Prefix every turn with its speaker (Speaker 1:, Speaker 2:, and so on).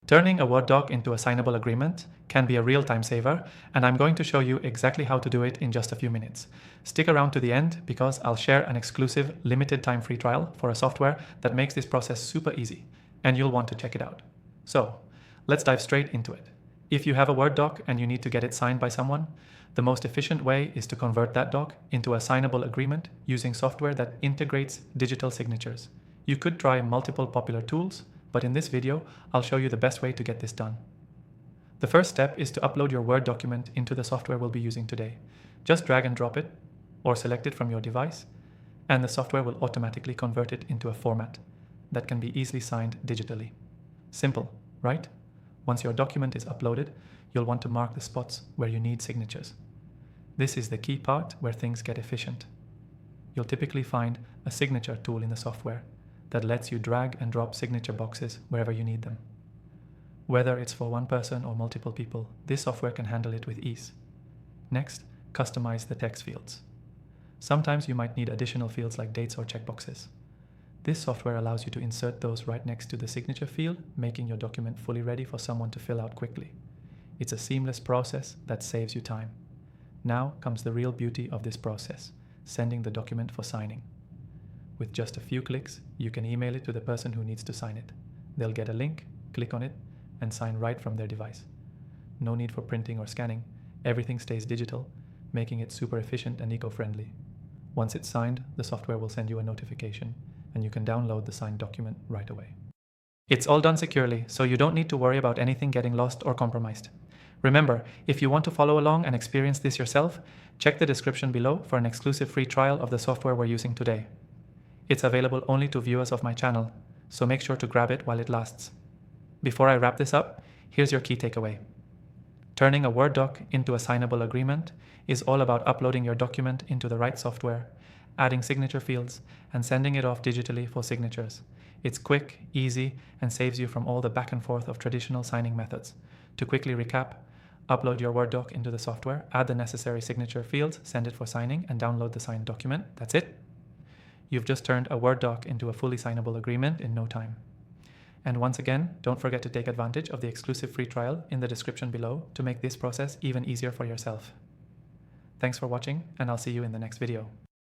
Speaker 1: Turning a Word doc into a signable agreement can be a real time saver, and I'm going to show you exactly how to do it in just a few minutes. Stick around to the end because I'll share an exclusive limited time free trial for a software that makes this process super easy, and you'll want to check it out. So let's dive straight into it. If you have a Word doc and you need to get it signed by someone, the most efficient way is to convert that doc into a signable agreement using software that integrates digital signatures. You could try multiple popular tools, but in this video, I'll show you the best way to get this done. The first step is to upload your Word document into the software we'll be using today. Just drag and drop it, or select it from your device, and the software will automatically convert it into a format that can be easily signed digitally. Simple, right? Once your document is uploaded, you'll want to mark the spots where you need signatures. This is the key part where things get efficient. You'll typically find a signature tool in the software that lets you drag and drop signature boxes wherever you need them. Whether it's for one person or multiple people, this software can handle it with ease. Next, customize the text fields. Sometimes you might need additional fields like dates or checkboxes. This software allows you to insert those right next to the signature field, making your document fully ready for someone to fill out quickly. It's a seamless process that saves you time. Now comes the real beauty of this process, sending the document for signing. With just a few clicks, you can email it to the person who needs to sign it. They'll get a link, click on it, and sign right from their device. No need for printing or scanning. Everything stays digital, making it super efficient and eco-friendly. Once it's signed, the software will send you a notification, and you can download the signed document right away. It's all done securely, so you don't need to worry about anything getting lost or compromised. Remember, if you want to follow along and experience this yourself, check the description below for an exclusive free trial of the software we're using today. It's available only to viewers of my channel, so make sure to grab it while it lasts. Before I wrap this up, here's your key takeaway. Turning a Word doc into a signable agreement is all about uploading your document into the right software, adding signature fields, and sending it off digitally for signatures. It's quick, easy, and saves you from all the back and forth of traditional signing methods. To quickly recap, upload your Word doc into the software, add the necessary signature fields, send it for signing, and download the signed document. That's it. You've just turned a Word doc into a fully signable agreement in no time. And once again, don't forget to take advantage of the exclusive free trial in the description below to make this process even easier for yourself. Thanks for watching, and I'll see you in the next video.